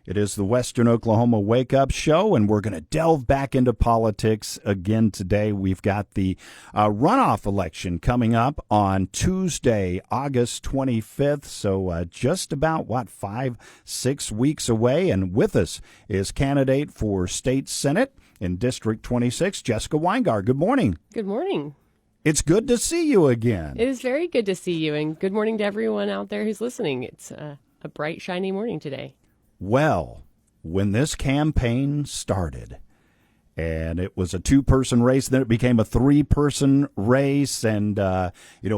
It is the Western Oklahoma Wake Up Show, and we're going to delve back into politics again today. We've got the runoff election coming up on Tuesday, August 25th. So just about, 5-6 weeks away. And with us is candidate for State Senate in District 26, Jessica Weingart. Good morning. Good morning. It's good to see you again. It is very good to see you, and good morning to everyone out there who's listening. It's a bright, shiny morning today. Well, when this campaign started, and it was a two-person race, then it became a three-person race, and,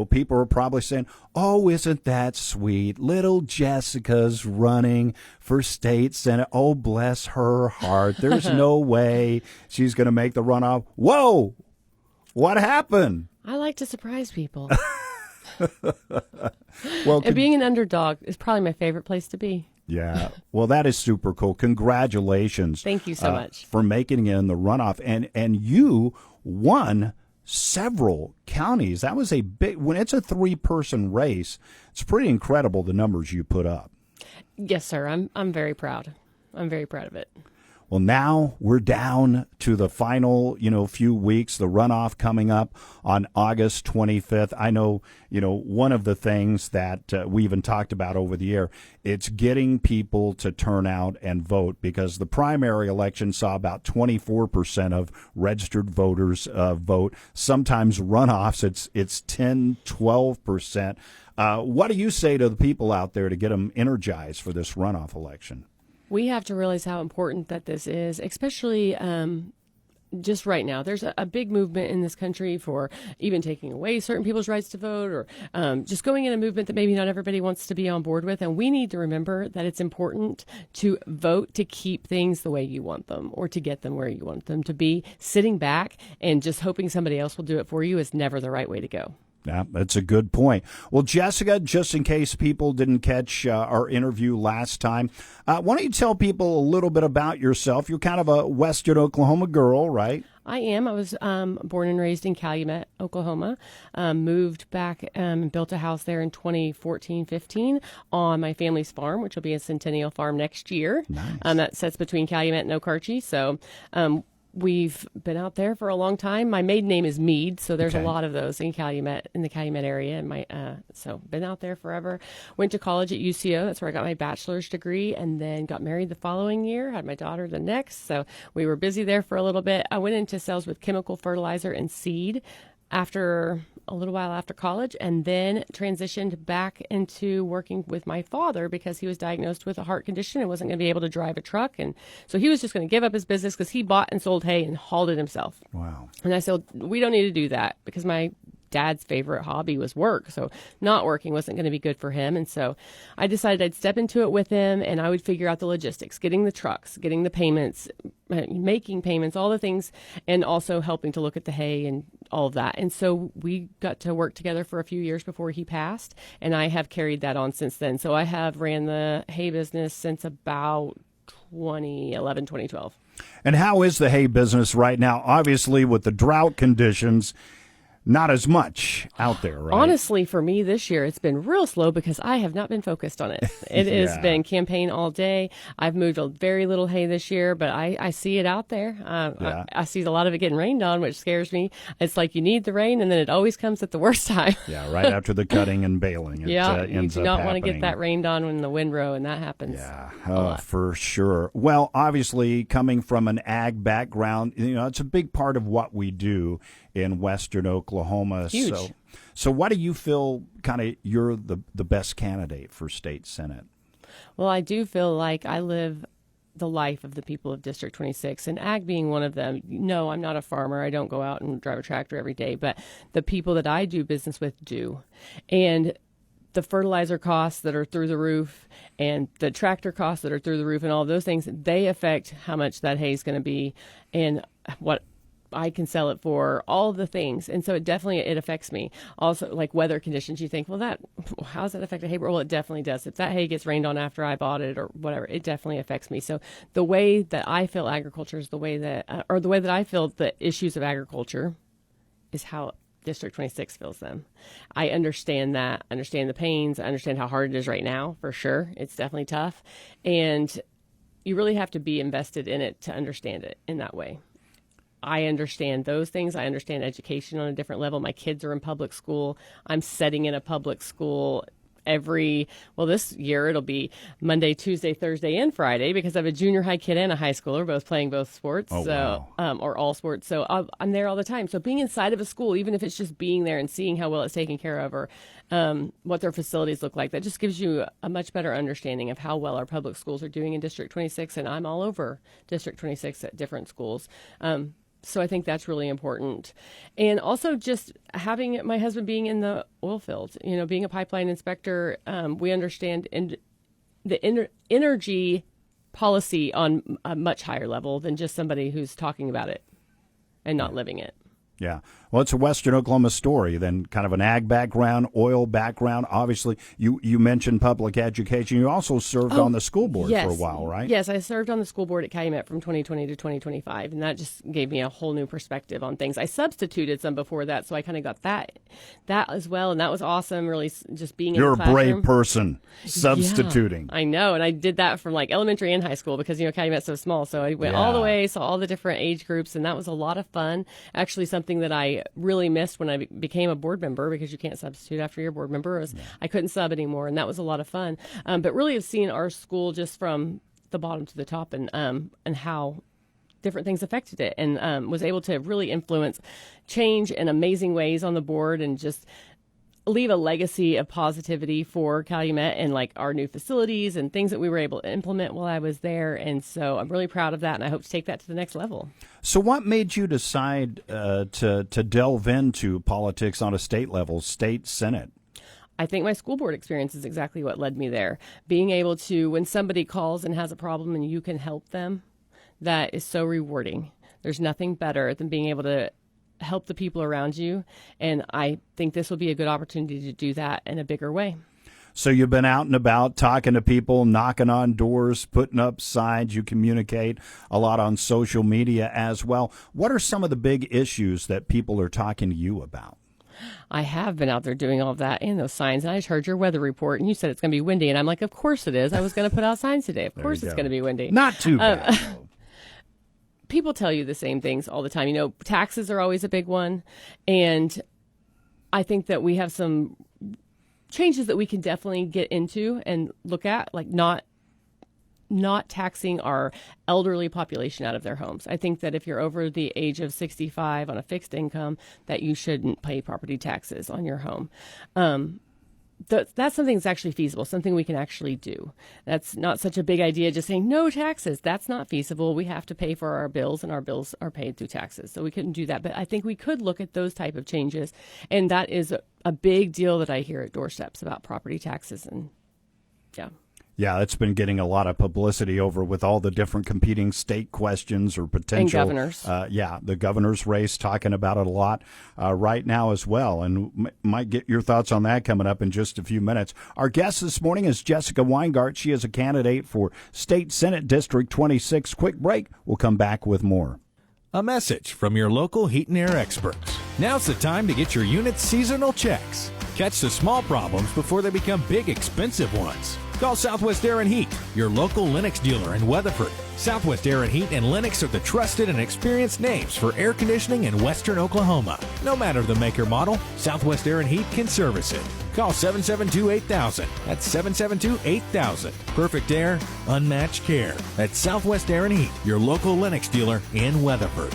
people were probably saying, oh, isn't that sweet? Little Jessica's running for state senate. Oh, bless her heart. There's no way she's going to make the runoff. Whoa! What happened? I like to surprise people. Well, and being an underdog is probably my favorite place to be. Yeah. Well, that is super cool. Congratulations. Thank you so much. For making it in the runoff. And you won several counties. That was a big, when it's a three-person race, it's pretty incredible the numbers you put up. Yes, sir. I'm very proud. I'm very proud of it. Well, now we're down to the final, few weeks, the runoff coming up on August 25th. I know, one of the things that we even talked about over the air, it's getting people to turn out and vote, because the primary election saw about 24% of registered voters vote. Sometimes runoffs, it's 10, 12%. What do you say to the people out there to get them energized for this runoff election? We have to realize how important that this is, especially just right now. There's a big movement in this country for even taking away certain people's rights to vote, or just going in a movement that maybe not everybody wants to be on board with. And we need to remember that it's important to vote to keep things the way you want them, or to get them where you want them to be. Sitting back and just hoping somebody else will do it for you is never the right way to go. Yeah, that's a good point. Well, Jessica, just in case people didn't catch our interview last time, why don't you tell people a little bit about yourself? You're kind of a Western Oklahoma girl, right? I am. I was born and raised in Calumet, Oklahoma. Moved back and built a house there in 2014-15 on my family's farm, which will be a centennial farm next year. Nice. That sits between Calumet and Okarche. So we've been out there for a long time. My maiden name is Mead, so there's a lot of those in Calumet, in the Calumet area. And so been out there forever. Went to college at UCO. That's where I got my bachelor's degree, and then got married the following year. Had my daughter the next. So we were busy there for a little bit. I went into sales with chemical fertilizer and seed after a little while after college, and then transitioned back into working with my father because he was diagnosed with a heart condition and wasn't going to be able to drive a truck. And so he was just going to give up his business because he bought and sold hay and hauled it himself. Wow. And I said, we don't need to do that, because my dad's favorite hobby was work. So not working wasn't going to be good for him. And so I decided I'd step into it with him, and I would figure out the logistics, getting the trucks, getting the payments, making payments, all the things, and also helping to look at the hay and all of that. And so we got to work together for a few years before he passed, and I have carried that on since then. So I have ran the hay business since about 2011, 2012. And how is the hay business right now? Obviously, with the drought conditions, not as much out there, right? Honestly, for me this year, it's been real slow because I have not been focused on it. It has been campaign all day. I've moved a very little hay this year, but I see it out there. I see a lot of it getting rained on, which scares me. It's like you need the rain, and then it always comes at the worst time. Yeah, right after the cutting and baling. It, you do not want to get that rained on when the windrow, and that happens. Yeah, for sure. Well, obviously, coming from an ag background, it's a big part of what we do in Western Oklahoma. Huge. So what do you feel you're the best candidate for state senate? Well, I do feel like I live the life of the people of District 26, and ag being one of them. No, I'm not a farmer. I don't go out and drive a tractor every day, but the people that I do business with do. And the fertilizer costs that are through the roof, and the tractor costs that are through the roof, and all those things, they affect how much that hay is going to be and what I can sell it for, all of the things. And so it affects me. Also, like weather conditions, you think, well, how does that affect a hay? Well, it definitely does. If that hay gets rained on after I bought it or whatever, it definitely affects me. So the way that I feel agriculture is the way that, or the way that I feel the issues of agriculture is how District 26 feels them. I understand that, understand the pains, I understand how hard it is right now, for sure. It's definitely tough. And you really have to be invested in it to understand it in that way. I understand those things. I understand education on a different level. My kids are in public school. I'm setting in a public school this year it'll be Monday, Tuesday, Thursday, and Friday because I have a junior high kid and a high schooler, both playing both sports, or all sports. So I'm there all the time. So being inside of a school, even if it's just being there and seeing how well it's taken care of or what their facilities look like, that just gives you a much better understanding of how well our public schools are doing in District 26. And I'm all over District 26 at different schools. So I think that's really important. And also just having my husband being in the oil field, being a pipeline inspector, we understand the energy policy on a much higher level than just somebody who's talking about it and not living it. Yeah. Well, it's a Western Oklahoma story, then kind of an ag background, oil background. Obviously, you mentioned public education. You also served on the school board for a while, right? Yes, I served on the school board at Calumet from 2020 to 2025, and that just gave me a whole new perspective on things. I substituted some before that, so I kind of got that as well, and that was awesome, really just being in the classroom. You're a brave person, substituting. Yeah, I know, and I did that from like elementary and high school because, Calumet's so small, so I went all the way, saw all the different age groups, and that was a lot of fun. Actually, something that I really missed when I became a board member, because you can't substitute after you're a board member, I couldn't sub anymore, and that was a lot of fun. But really have seen our school just from the bottom to the top, and how different things affected it, and was able to really influence change in amazing ways on the board, and just leave a legacy of positivity for Calumet and like our new facilities and things that we were able to implement while I was there. And so I'm really proud of that, and I hope to take that to the next level. So what made you decide to delve into politics on a state level, state senate? I think my school board experience is exactly what led me there. Being able to, when somebody calls and has a problem and you can help them, that is so rewarding. There's nothing better than being able to help the people around you, and I think this will be a good opportunity to do that in a bigger way. So you've been out and about talking to people, knocking on doors, putting up signs. You communicate a lot on social media as well. What are some of the big issues that people are talking to you about? I have been out there doing all of that and those signs. And I just heard your weather report, and you said it's going to be windy. And I'm like, of course it is. I was going to put out signs today. Of course it's going to be windy. Not too bad. People tell you the same things all the time. Taxes are always a big one. And I think that we have some changes that we can definitely get into and look at, like not taxing our elderly population out of their homes. I think that if you're over the age of 65 on a fixed income, that you shouldn't pay property taxes on your home. That's something that's actually feasible, something we can actually do. That's not such a big idea, just saying no taxes. That's not feasible. We have to pay for our bills, and our bills are paid through taxes. So we couldn't do that. But I think we could look at those type of changes. And that is a big deal that I hear at doorsteps about property taxes. And yeah. Yeah, it's been getting a lot of publicity over with all the different competing state questions or potential. And governors. The governor's race, talking about it a lot right now as well. And might get your thoughts on that coming up in just a few minutes. Our guest this morning is Jessica Weingart. She is a candidate for State Senate District 26. Quick break. We'll come back with more. A message from your local heat and air experts. Now's the time to get your unit's seasonal checks. Catch the small problems before they become big, expensive ones. Call Southwest Air and Heat, your local Lennox dealer in Weatherford. Southwest Air and Heat and Lennox are the trusted and experienced names for air conditioning in western Oklahoma. No matter the make or model, Southwest Air and Heat can service it. Call 772-8000. That's 772-8000. Perfect air, unmatched care. That's Southwest Air and Heat, your local Lennox dealer in Weatherford.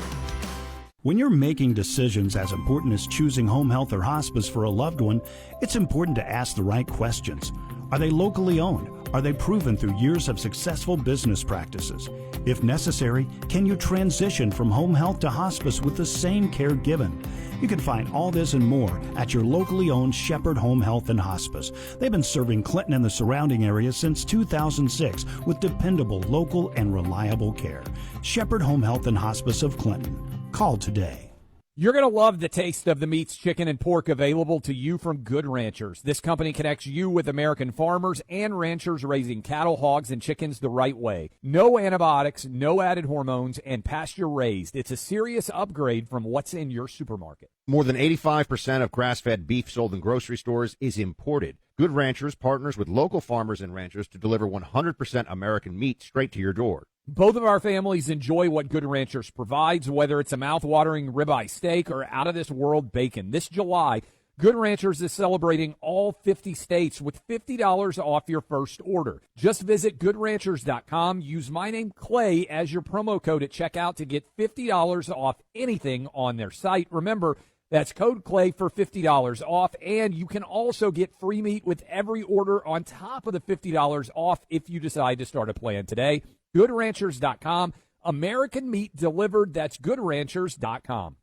When you're making decisions as important as choosing home health or hospice for a loved one, it's important to ask the right questions. Are they locally owned? Are they proven through years of successful business practices? If necessary, can you transition from home health to hospice with the same care given? You can find all this and more at your locally owned Shepherd Home Health and Hospice. They've been serving Clinton and the surrounding area since 2006 with dependable, local, and reliable care. Shepherd Home Health and Hospice of Clinton. Call today. You're going to love the taste of the meats, chicken, and pork available to you from Good Ranchers. This company connects you with American farmers and ranchers raising cattle, hogs, and chickens the right way. No antibiotics, no added hormones, and pasture-raised. It's a serious upgrade from what's in your supermarket. More than 85% of grass-fed beef sold in grocery stores is imported. Good Ranchers partners with local farmers and ranchers to deliver 100% American meat straight to your door. Both of our families enjoy what Good Ranchers provides, whether it's a mouth-watering ribeye steak or out-of-this-world bacon. This July, Good Ranchers is celebrating all 50 states with $50 off your first order. Just visit GoodRanchers.com. Use my name, Clay, as your promo code at checkout to get $50 off anything on their site. Remember, that's code Clay for $50 off, and you can also get free meat with every order on top of the $50 off if you decide to start a plan today. GoodRanchers.com. American meat delivered. That's GoodRanchers.com.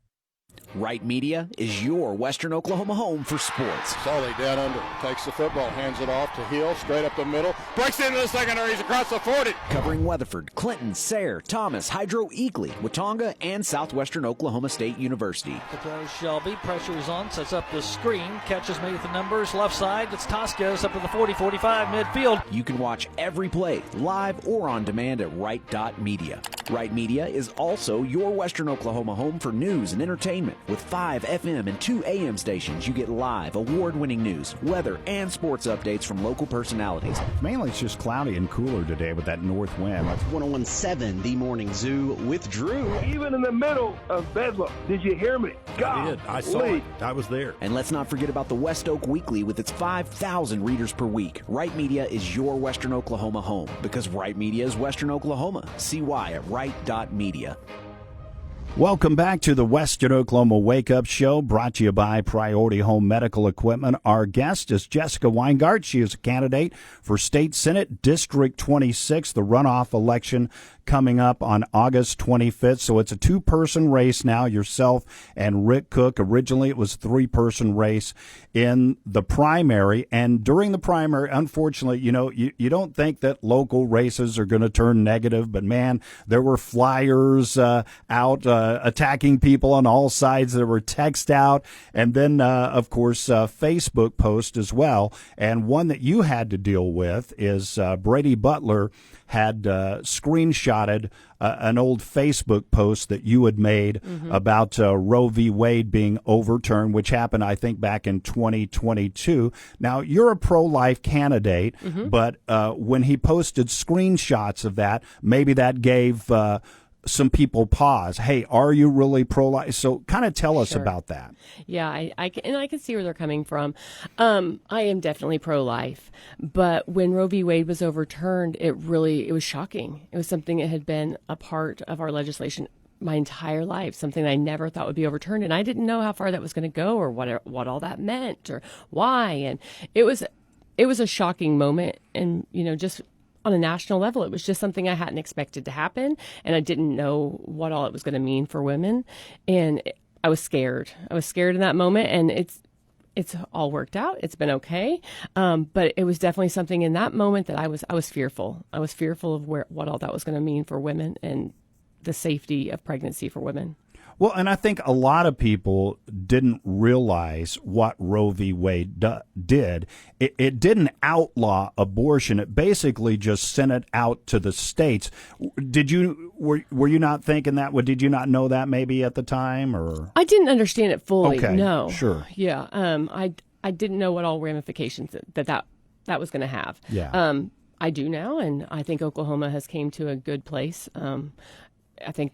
Right Media is your Western Oklahoma home for sports. Sully down under, takes the football, hands it off to Hill, straight up the middle, breaks into the secondary, he's across the 40. Covering Weatherford, Clinton, Sayre, Thomas, Hydro, Eagley, Watonga, and Southwestern Oklahoma State University. The throw Shelby, pressure is on, sets up the screen, catches made with the numbers, left side, it's Toscas up to the 40-45 midfield. You can watch every play live or on demand at Right.media. Right Media is also your Western Oklahoma home for news and entertainment. With 5 FM and 2 AM stations, you get live, award-winning news, weather, and sports updates from local personalities. Mainly it's just cloudy and cooler today with that north wind. 101.7 The Morning Zoo with Drew. Even in the middle of Bedlam, did you hear me? I did. I saw it. I was there. And let's not forget about the West Oak Weekly with its 5,000 readers per week. Right Media is your Western Oklahoma home because Right Media is Western Oklahoma. See why at Right.media. Welcome back to the Western Oklahoma Wake Up Show, brought to you by Priority Home Medical Equipment. Our guest is Jessica Weingart. She is a candidate for State Senate District 26, the runoff election coming up on August 25th. So it's a two-person race now, yourself and Rick Cook. Originally, it was a three-person race in the primary. And during the primary, unfortunately, you don't think that local races are going to turn negative. But, man, there were flyers out attacking people on all sides. There were text out. And then, of course, Facebook post as well. And one that you had to deal with is Brady Butler had screenshotted an old Facebook post that you had made about Roe v. Wade being overturned, which happened, I think, back in 2022. Now, you're a pro-life candidate, but when he posted screenshots of that, maybe that gave some people pause. Hey, are you really pro-life? So kind of tell us about that. Yeah, I can see where they're coming from. I am definitely pro-life, but when Roe v. Wade was overturned, it was shocking. It was something that had been a part of our legislation my entire life, something I never thought would be overturned, and I didn't know how far that was going to go or what all that meant or why. And it was a shocking moment, and just on a national level, it was just something I hadn't expected to happen, and I didn't know what all it was going to mean for women, and I was scared. I was scared in that moment, and it's all worked out. It's been okay, but it was definitely something in that moment that I was fearful. I was fearful of what all that was going to mean for women and the safety of pregnancy for women. Well, and I think a lot of people didn't realize what Roe v. Wade did. It didn't outlaw abortion. It basically just sent it out to the states. Were you not thinking that? Did you not know that maybe at the time? Or I didn't understand it fully. Okay, no. Sure. Yeah. I didn't know what all ramifications that was going to have. Yeah. I do now, and I think Oklahoma has came to a good place. I think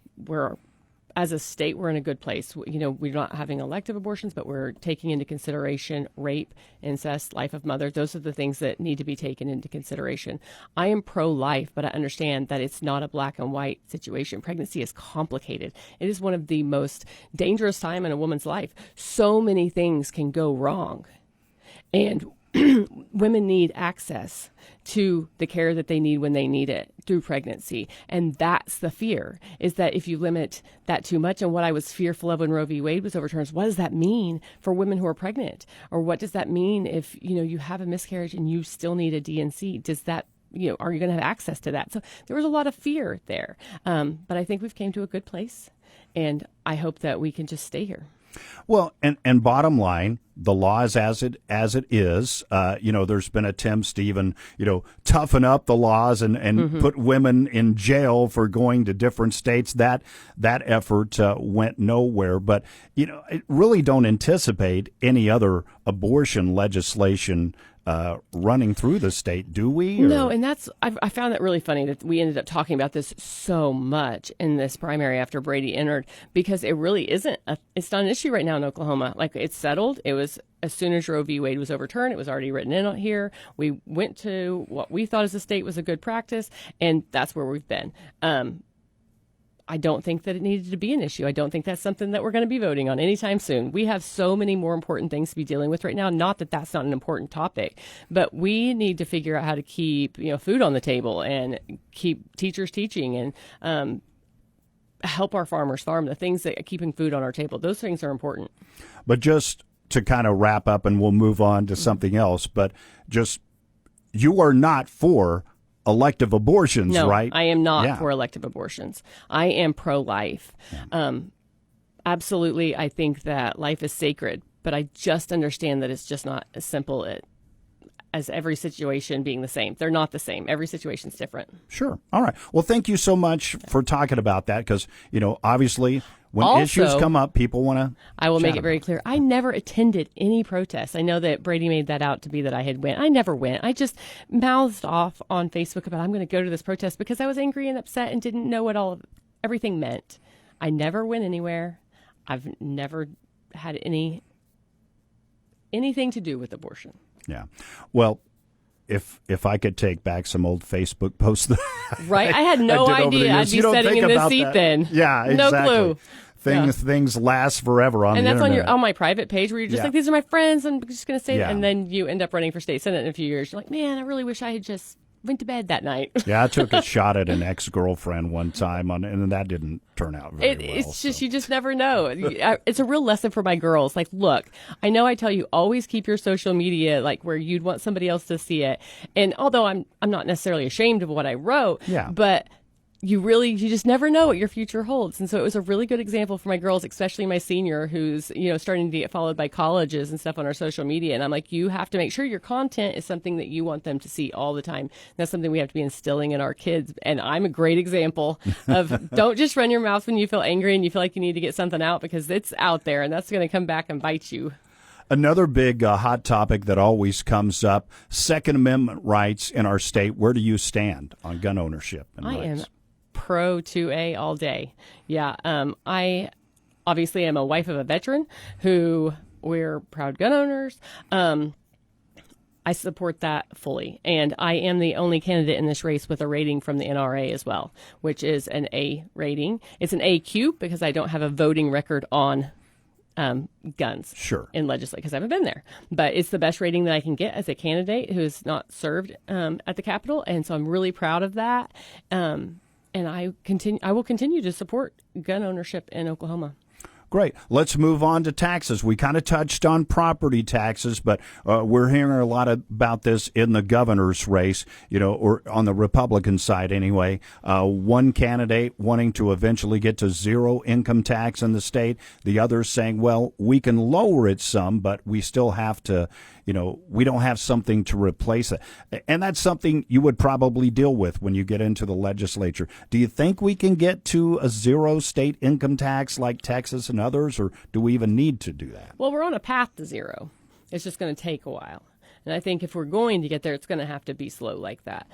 as a state, we're in a good place. We're not having elective abortions, but we're taking into consideration rape, incest, life of mother. Those are the things that need to be taken into consideration. I am pro-life, but I understand that it's not a black and white situation. Pregnancy is complicated. It is one of the most dangerous time in a woman's life. So many things can go wrong. And women need access to the care that they need when they need it through pregnancy. And that's the fear, is that if you limit that too much, and what I was fearful of when Roe v. Wade was overturned, what does that mean for women who are pregnant? Or what does that mean if, you have a miscarriage and you still need a D&C? Does that, are you going to have access to that? So there was a lot of fear there. But I think we've came to a good place, and I hope that we can just stay here. Well, and bottom line, the law is as it is. There's been attempts to even, toughen up the laws and put women in jail for going to different states. That effort went nowhere. But, I really don't anticipate any other abortion legislation running through the state, do we? No, and I found that really funny that we ended up talking about this so much in this primary after Brady entered, because it really isn't. It's not an issue right now in Oklahoma. Like, it's settled. It was as soon as Roe v. Wade was overturned, it was already written in here. We went to what we thought as a state was a good practice, and that's where we've been. I don't think that it needed to be an issue. I don't think that's something that we're going to be voting on anytime soon. We have so many more important things to be dealing with right now. Not that that's not an important topic, but we need to figure out how to keep food on the table and keep teachers teaching and help our farmers farm. The things that are keeping food on our table, those things are important. But just to kind of wrap up, and we'll move on to something else, but just, you are not for elective abortions, no, right? I am not for elective abortions. I am pro-life. Yeah. Absolutely, I think that life is sacred, but I just understand that it's just not as simple as every situation being the same. They're not the same. Every situation's different. Sure. All right. Well, thank you so much for talking about that, because, obviously, when also, issues come up, people want to. I will make it very clear. I never attended any protests. I know that Brady made that out to be that I had went. I never went. I just mouthed off on Facebook about I'm going to go to this protest because I was angry and upset and didn't know what everything meant. I never went anywhere. I've never had anything to do with abortion. Yeah. Well, if I could take back some old Facebook posts that right, I had no idea I'd be sitting in this seat that. Then. Yeah, exactly. No clue. Things last forever on and the internet. internet. And that's on my private page where you're just like, these are my friends. I'm just going to say that. Yeah. And then you end up running for state senate in a few years. You're like, man, I really wish I had just went to bed that night. Yeah, I took a shot at an ex-girlfriend one time, and that didn't turn out very well. It's just, you just never know. It's a real lesson for my girls. Like, look, I know I tell you, always keep your social media like where you'd want somebody else to see it. And although I'm not necessarily ashamed of what I wrote, but you just never know what your future holds. And so it was a really good example for my girls, especially my senior, who's, starting to get followed by colleges and stuff on our social media. And I'm like, you have to make sure your content is something that you want them to see all the time. That's something we have to be instilling in our kids. And I'm a great example of don't just run your mouth when you feel angry and you feel like you need to get something out, because it's out there and that's going to come back and bite you. Another big hot topic that always comes up, Second Amendment rights in our state. Where do you stand on gun ownership and rights? I am pro 2A all day. Yeah. I obviously am a wife of a veteran who we're proud gun owners. I support that fully. And I am the only candidate in this race with a rating from the NRA as well, which is an A rating. It's an AQ because I don't have a voting record on guns in legislature because I haven't been there. But it's the best rating that I can get as a candidate who has not served at the Capitol. And so I'm really proud of that. And I will continue to support gun ownership in Oklahoma. Great. Let's move on to taxes. We kind of touched on property taxes, but we're hearing a lot about this in the governor's race, or on the Republican side anyway. One candidate wanting to eventually get to zero income tax in the state. The other saying, well, we can lower it some, but we still have to, we don't have something to replace it. And that's something you would probably deal with when you get into the legislature. Do you think we can get to a zero state income tax like Texas and others, or do we even need to do that? Well, we're on a path to zero. It's just going to take a while. And I think if we're going to get there, it's going to have to be slow like that.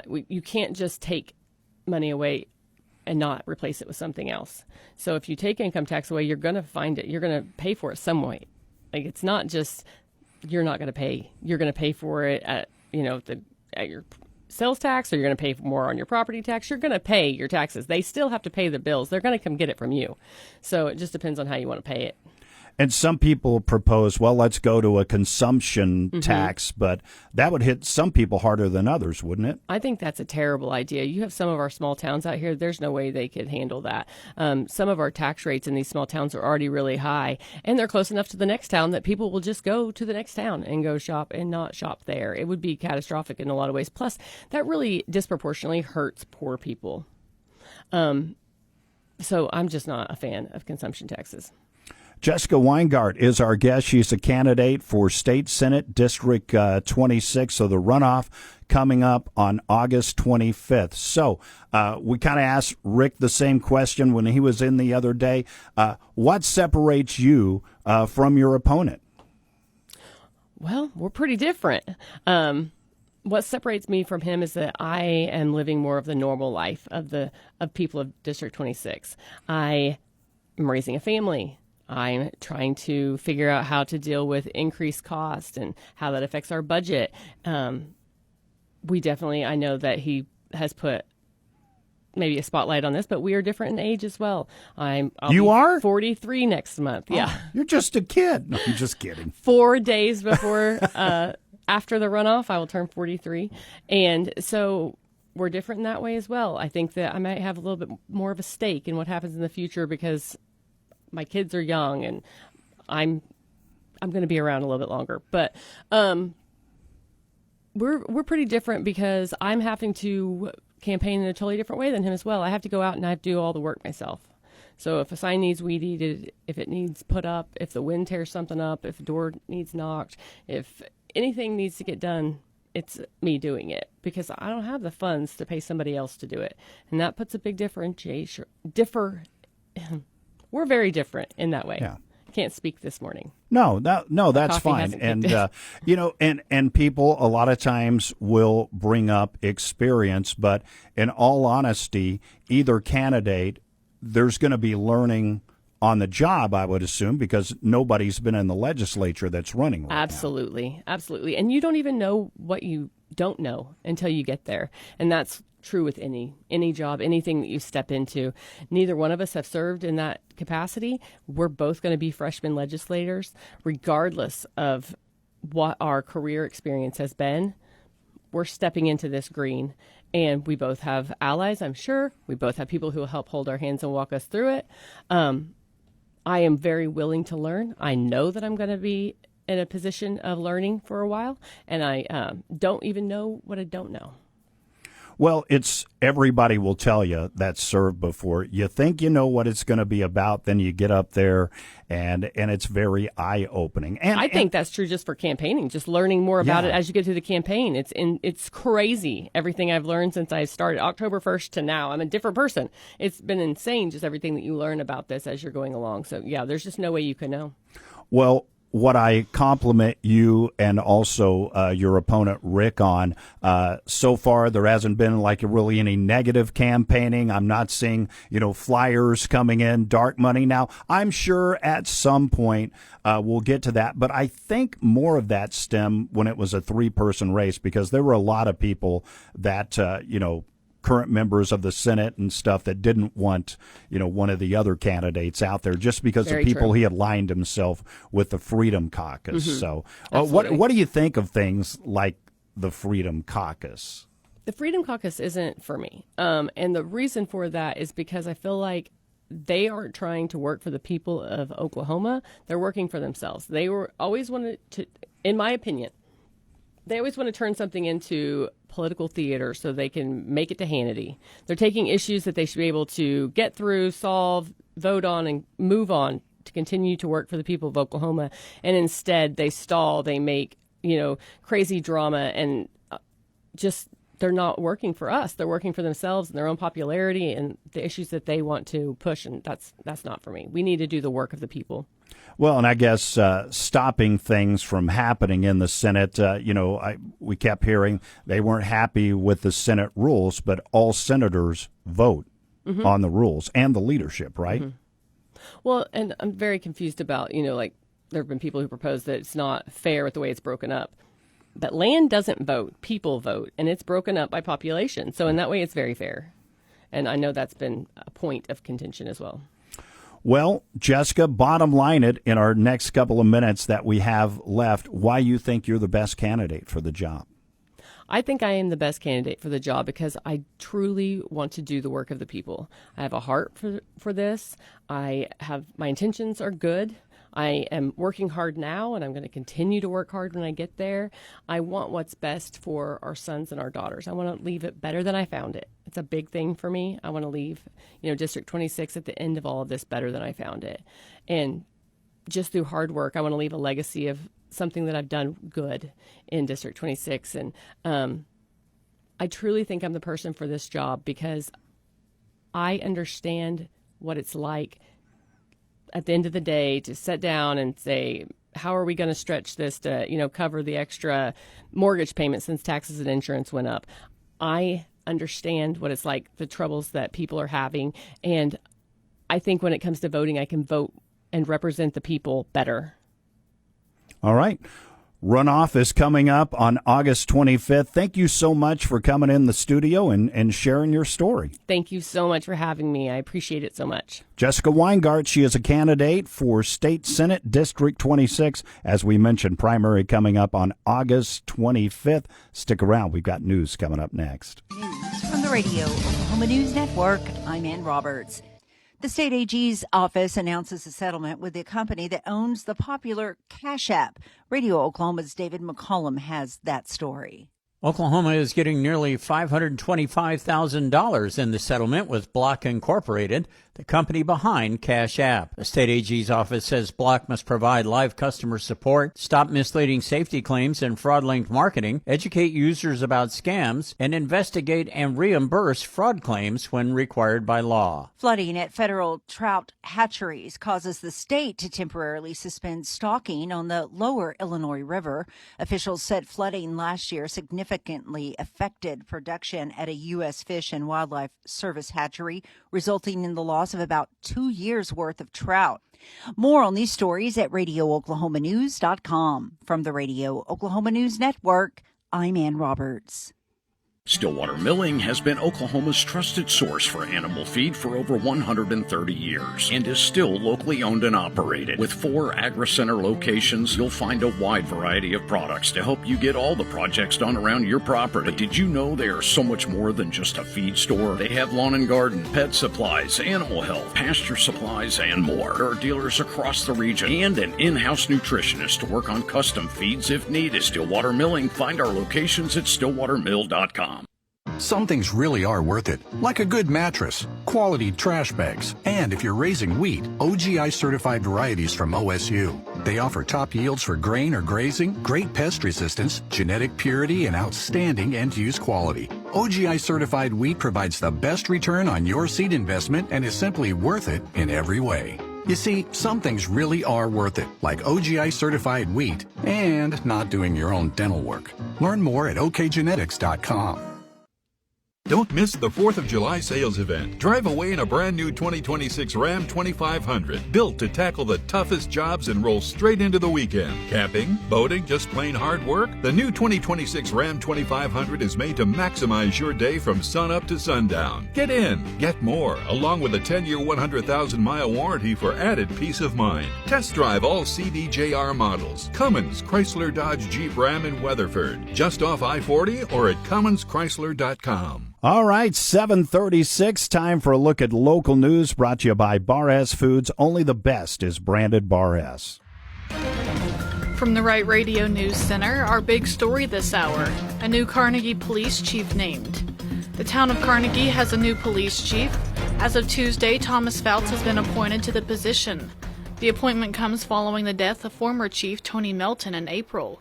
You can't just take money away and not replace it with something else. So if you take income tax away, you're going to find it. You're going to pay for it some way. Like, it's not just you're not going to pay. You're going to pay for it at your sales tax, or you're going to pay more on your property tax. You're going to pay your taxes. They still have to pay the bills. They're going to come get it from you. So it just depends on how you want to pay it. And some people propose, well, let's go to a consumption tax, but that would hit some people harder than others, wouldn't it? I think that's a terrible idea. You have some of our small towns out here, there's no way they could handle that. Some of our tax rates in these small towns are already really high, and they're close enough to the next town that people will just go to the next town and go shop and not shop there. It would be catastrophic in a lot of ways. Plus, that really disproportionately hurts poor people. So I'm just not a fan of consumption taxes. Jessica Weingart is our guest. She's a candidate for State Senate District 26, so the runoff coming up on August 25th. So we kind of asked Rick the same question when he was in the other day. What separates you from your opponent? Well, we're pretty different. What separates me from him is that I am living more of the normal life of people of District 26. I am raising a family. I'm trying to figure out how to deal with increased cost and how that affects our budget. I know that he has put maybe a spotlight on this, but we are different in age as well. I'll You be are 43 next month. Oh, yeah, you're just a kid. No, I'm just kidding. 4 days before after the runoff, I will turn 43, and so we're different in that way as well. I think that I might have a little bit more of a stake in what happens in the future because my kids are young and I'm going to be around a little bit longer, but we're pretty different because I'm having to campaign in a totally different way than him as well. I have to go out and I have to do all the work myself. So if a sign needs weed eated, if it needs put up, if the wind tears something up, if a door needs knocked, if anything needs to get done, it's me doing it because I don't have the funds to pay somebody else to do it. And that puts a big differentiation. We're very different in that way. Yeah. Can't speak this morning. No, that's Coffee fine. hasn't And kicked in. and people a lot of times will bring up experience, but in all honesty, either candidate, there's going to be learning on the job, I would assume, because nobody's been in the legislature that's running right now. Absolutely. And you don't even know what you don't know until you get there. And that's true with any job, anything that you step into. Neither one of us have served in that capacity. We're both going to be freshman legislators, regardless of what our career experience has been. We're stepping into this green, and we both have allies, I'm sure. We both have people who will help hold our hands and walk us through it. I am very willing to learn. I know that I'm going to be in a position of learning for a while, and I don't even know what I don't know. Well, it's everybody will tell you that's served before. You think you know what it's going to be about, then you get up there, and it's very eye-opening. And I think that's true just for campaigning, just learning more about it as you get through the campaign. It's crazy, everything I've learned since I started October 1st to now. I'm a different person. It's been insane, just everything that you learn about this as you're going along. So, yeah, there's just no way you can know. Well, what I compliment you and also your opponent, Rick, on, so far there hasn't been like really any negative campaigning. I'm not seeing, flyers coming in, dark money. Now, I'm sure at some point we'll get to that, but I think more of that stemmed when it was a 3-person race because there were a lot of people that, current members of the Senate and stuff that didn't want, one of the other candidates out there just because Very of people true. he aligned himself with the Freedom Caucus. Mm-hmm. So Absolutely. what do you think of things like the Freedom Caucus? The Freedom Caucus isn't for me. And the reason for that is because I feel like they aren't trying to work for the people of Oklahoma. They're working for themselves. They always wanted to, in my opinion, they always want to turn something into political theater so they can make it to Hannity. They're taking issues that they should be able to get through, solve, vote on, and move on to continue to work for the people of Oklahoma. And instead, they stall. They make, crazy drama and just they're not working for us. They're working for themselves and their own popularity and the issues that they want to push. And that's not for me. We need to do the work of the people. Well, and I guess stopping things from happening in the Senate, we kept hearing they weren't happy with the Senate rules, but all senators vote on the rules and the leadership, right? Mm-hmm. Well, and I'm very confused about, there have been people who propose that it's not fair with the way it's broken up. But land doesn't vote, people vote, and it's broken up by population. So in that way, it's very fair. And I know that's been a point of contention as well. Well, Jessica, bottom line it in our next couple of minutes that we have left, why you think you're the best candidate for the job. I think I am the best candidate for the job because I truly want to do the work of the people. I have a heart for this. My intentions are good. I am working hard now, and I'm going to continue to work hard when I get there. I want what's best for our sons and our daughters. I want to leave it better than I found it. It's a big thing for me. I want to leave, District 26 at the end of all of this better than I found it. And just through hard work, I want to leave a legacy of something that I've done good in District 26. And I truly think I'm the person for this job because I understand what it's like at the end of the day to sit down and say, how are we going to stretch this to, cover the extra mortgage payment since taxes and insurance went up? I understand what it's like, the troubles that people are having. And I think when it comes to voting, I can vote and represent the people better. All right. Runoff is coming up on August 25th. Thank you so much for coming in the studio and sharing your story. Thank you so much for having me. I appreciate it so much. Jessica Weingart, she is a candidate for State Senate District 26. As we mentioned, primary coming up on August 25th. Stick around. We've got news coming up next. News from the Radio Oklahoma News Network. I'm Ann Roberts. The state AG's office announces a settlement with the company that owns the popular Cash App. Radio Oklahoma's David McCollum has that story. Oklahoma is getting nearly $525,000 in the settlement with Block Incorporated, the company behind Cash App. The state AG's office says Block must provide live customer support, stop misleading safety claims and fraudulent marketing, educate users about scams, and investigate and reimburse fraud claims when required by law. Flooding at federal trout hatcheries causes the state to temporarily suspend stocking on the lower Illinois River. Officials said flooding last year significantly affected production at a U.S. Fish and Wildlife Service hatchery, resulting in the loss of about 2 years' worth of trout. More on these stories at RadioOklahomaNews.com. From the Radio Oklahoma News Network, I'm Ann Roberts. Stillwater Milling has been Oklahoma's trusted source for animal feed for over 130 years and is still locally owned and operated. With 4 AgriCenter locations, you'll find a wide variety of products to help you get all the projects done around your property. But did you know they are so much more than just a feed store? They have lawn and garden, pet supplies, animal health, pasture supplies, and more. There are dealers across the region and an in-house nutritionist to work on custom feeds if needed. Stillwater Milling. Find our locations at stillwatermill.com. Some things really are worth it, like a good mattress, quality trash bags, and if you're raising wheat, OGI certified varieties from OSU. They offer top yields for grain or grazing, great pest resistance, genetic purity, and outstanding end-use quality. OGI certified wheat provides the best return on your seed investment and is simply worth it in every way. You see, some things really are worth it, like OGI certified wheat and not doing your own dental work. Learn more at okgenetics.com. Don't miss the 4th of July sales event. Drive away in a brand new 2026 Ram 2500, built to tackle the toughest jobs and roll straight into the weekend. Camping, boating, just plain hard work? The new 2026 Ram 2500 is made to maximize your day from sunup to sundown. Get in, get more, along with a 10-year, 100,000-mile warranty for added peace of mind. Test drive all CDJR models. Cummins, Chrysler, Dodge, Jeep, Ram in Weatherford. Just off I-40 or at CumminsChrysler.com. All right, 7:36, time for a look at local news brought to you by Bar S Foods. Only the best is branded Bar S. From the Right Radio News Center, our big story this hour, a new Carnegie police chief named. The town of Carnegie has a new police chief. As of Tuesday, Thomas Fouts has been appointed to the position. The appointment comes following the death of former chief Tony Melton in April.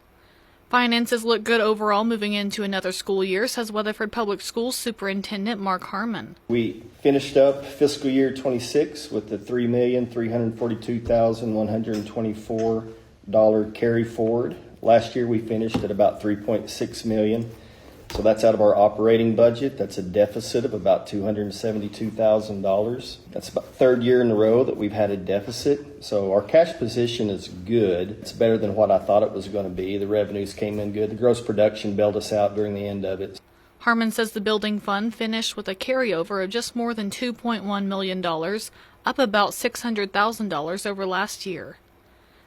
Finances look good overall moving into another school year, says Weatherford Public Schools Superintendent Mark Harmon. We finished up fiscal year 26 with the $3,342,124 carry forward. Last year we finished at about $3.6 million. So that's out of our operating budget. That's a deficit of about $272,000. That's about third year in a row that we've had a deficit. So our cash position is good. It's better than what I thought it was going to be. The revenues came in good. The gross production bailed us out during the end of it. Harmon says the building fund finished with a carryover of just more than $2.1 million, up about $600,000 over last year.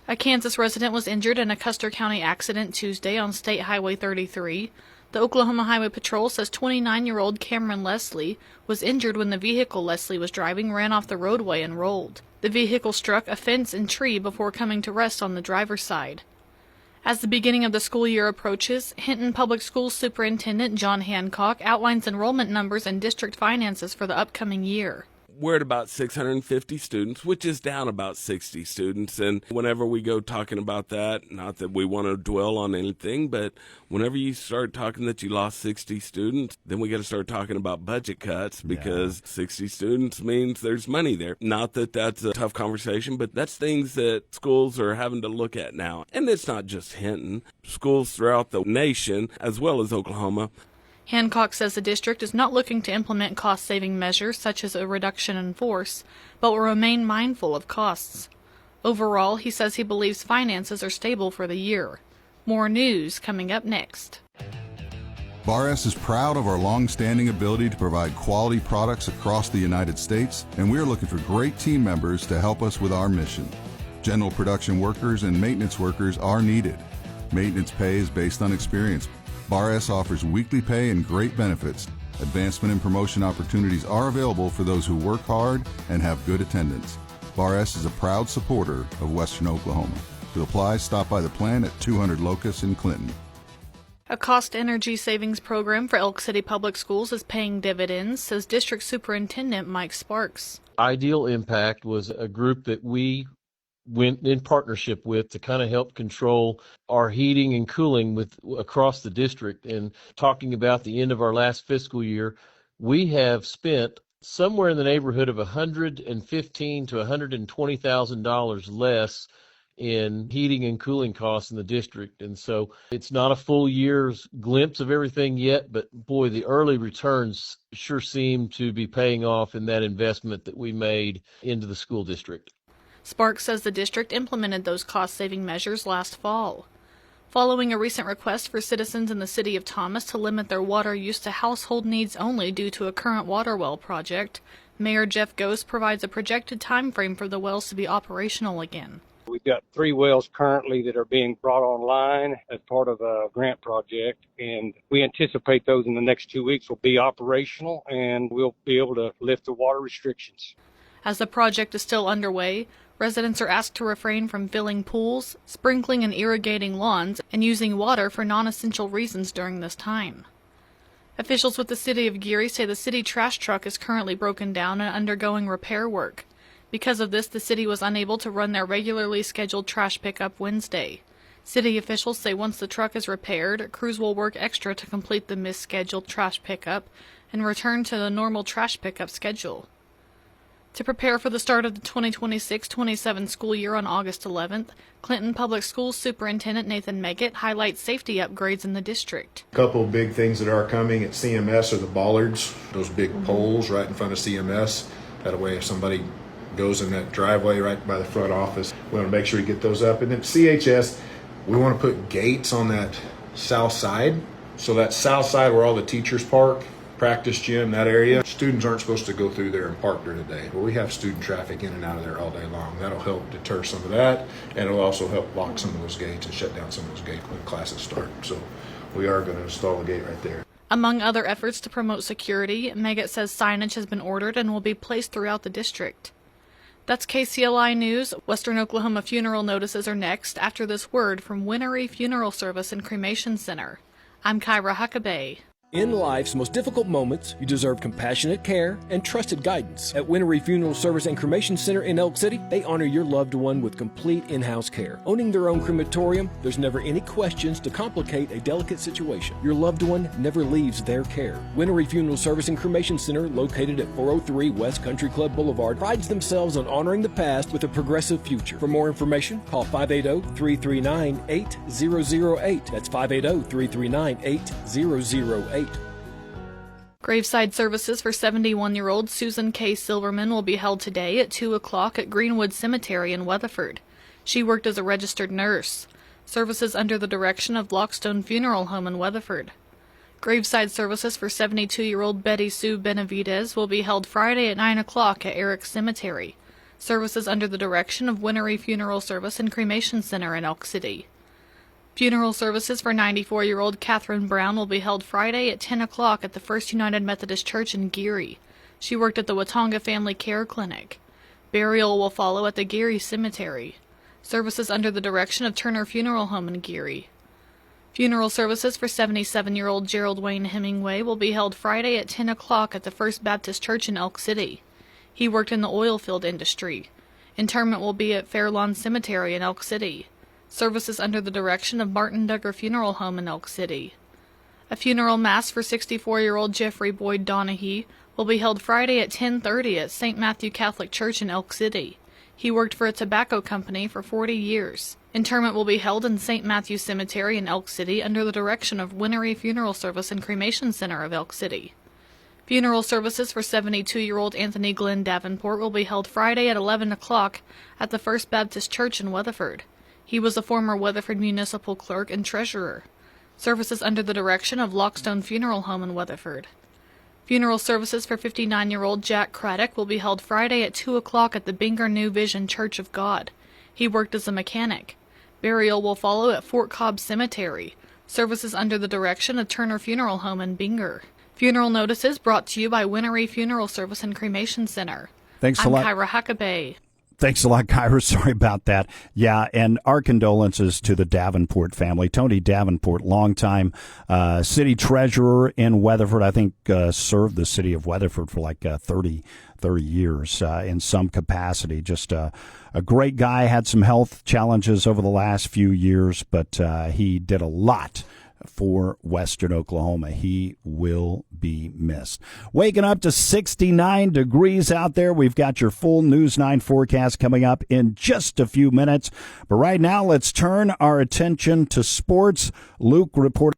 A Kansas resident was injured in a Custer County accident Tuesday on State Highway 33. The Oklahoma Highway Patrol says 29-year-old Cameron Leslie was injured when the vehicle Leslie was driving ran off the roadway and rolled. The vehicle struck a fence and tree before coming to rest on the driver's side. As the beginning of the school year approaches, Hinton Public Schools Superintendent John Hancock outlines enrollment numbers and district finances for the upcoming year. we're at about 650 students, which is down about 60 students. And whenever we go talking about that, not that we want to dwell on anything, but whenever you start talking that you lost 60 students, then we got to start talking about budget cuts, because 60 students means there's money there. Not that that's a tough conversation, but that's things that schools are having to look at now. And it's not just Hinton. Schools throughout the nation, as well as Oklahoma. Hancock says the district is not looking to implement cost-saving measures such as a reduction in force, but will remain mindful of costs. Overall, he says he believes finances are stable for the year. More news coming up next. Bar S is proud of our long-standing ability to provide quality products across the United States, and we are looking for great team members to help us with our mission. General production workers and maintenance workers are needed. Maintenance pay is based on experience. Bar S offers weekly pay and great benefits. Advancement and promotion opportunities are available for those who work hard and have good attendance. Bar S is a proud supporter of Western Oklahoma. To apply, stop by the plant at 200 Locust in Clinton. A cost energy savings program for Elk City Public Schools is paying dividends, says District Superintendent Mike Sparks. Ideal Impact was a group that we went in partnership with to kind of help control our heating and cooling across the district. And talking about the end of our last fiscal year, we have spent somewhere in the neighborhood of $115,000 to $120,000 less in heating and cooling costs in the district. And so it's not a full year's glimpse of everything yet, but boy, the early returns sure seem to be paying off in that investment that we made into the school district. Sparks says the district implemented those cost-saving measures last fall. Following a recent request for citizens in the city of Thomas to limit their water use to household needs only due to a current water well project, Mayor Jeff Ghost provides a projected time frame for the wells to be operational again. We've got 3 wells currently that are being brought online as part of a grant project, and we anticipate those in the next 2 weeks will be operational, and we'll be able to lift the water restrictions. As the project is still underway, residents are asked to refrain from filling pools, sprinkling and irrigating lawns, and using water for non-essential reasons during this time. Officials with the city of Geary say the city trash truck is currently broken down and undergoing repair work. Because of this, the city was unable to run their regularly scheduled trash pickup Wednesday. City officials say once the truck is repaired, crews will work extra to complete the misscheduled trash pickup and return to the normal trash pickup schedule. To prepare for the start of the 2026-27 school year on August 11th, Clinton Public Schools Superintendent Nathan Meggett highlights safety upgrades in the district. A couple of big things that are coming at CMS are the bollards, those big poles right in front of CMS. That way if somebody goes in that driveway right by the front office, we want to make sure you get those up. And then CHS, we want to put gates on that south side. So that south side where all the teachers park, practice gym, that area, students aren't supposed to go through there and park during the day. Well, we have student traffic in and out of there all day long. That'll help deter some of that, and it'll also help lock some of those gates and shut down some of those gates when classes start. So we are going to install a gate right there. Among other efforts to promote security, Meggett says signage has been ordered and will be placed throughout the district. That's KCLI News. Western Oklahoma funeral notices are next after this word from Winery Funeral Service and Cremation Center. I'm Kyra Huckabee. In life's most difficult moments, you deserve compassionate care and trusted guidance. At Winery Funeral Service and Cremation Center in Elk City, they honor your loved one with complete in-house care. Owning their own crematorium, there's never any questions to complicate a delicate situation. Your loved one never leaves their care. Winery Funeral Service and Cremation Center, located at 403 West Country Club Boulevard, prides themselves on honoring the past with a progressive future. For more information, call 580-339-8008. That's 580-339-8008. Graveside services for 71-year-old Susan K. Silverman will be held today at 2 o'clock at Greenwood Cemetery in Weatherford. She worked as a registered nurse. Services under the direction of Lockstone Funeral Home in Weatherford. Graveside services for 72-year-old Betty Sue Benavidez will be held Friday at 9 o'clock at Eric Cemetery. Services under the direction of Winery Funeral Service and Cremation Center in Elk City. Funeral services for 94-year-old Catherine Brown will be held Friday at 10 o'clock at the First United Methodist Church in Geary. She worked at the Watonga Family Care Clinic. Burial will follow at the Geary Cemetery. Services under the direction of Turner Funeral Home in Geary. Funeral services for 77-year-old Gerald Wayne Hemingway will be held Friday at 10 o'clock at the First Baptist Church in Elk City. He worked in the oil field industry. Interment will be at Fairlawn Cemetery in Elk City. Services under the direction of Martin Duggar Funeral Home in Elk City. A funeral mass for 64-year-old Jeffrey Boyd Donahue will be held Friday at 10:30 at St. Matthew Catholic Church in Elk City. He worked for a tobacco company for 40 years. Interment will be held in St. Matthew Cemetery in Elk City under the direction of Winery Funeral Service and Cremation Center of Elk City. Funeral services for 72-year-old Anthony Glenn Davenport will be held Friday at 11 o'clock at the First Baptist Church in Weatherford. He was a former Weatherford municipal clerk and treasurer. Services under the direction of Lockstone Funeral Home in Weatherford. Funeral services for 59-year-old Jack Craddock will be held Friday at 2 o'clock at the Binger New Vision Church of God. He worked as a mechanic. Burial will follow at Fort Cobb Cemetery. Services under the direction of Turner Funeral Home in Binger. Funeral notices brought to you by Winery Funeral Service and Cremation Center. Thanks a lot. I'm Kyra Huckabee. Thanks a lot, Kyra. Sorry about that. Yeah, and our condolences to the Davenport family. Tony Davenport, longtime city treasurer in Weatherford. I think served the city of Weatherford for like 30 years in some capacity. Just a great guy. Had some health challenges over the last few years, but he did a lot for Western Oklahoma. He will be missed. Waking up to 69 degrees out there. We've got your full News 9 forecast coming up in just a few minutes. But right now, let's turn our attention to sports. Luke reported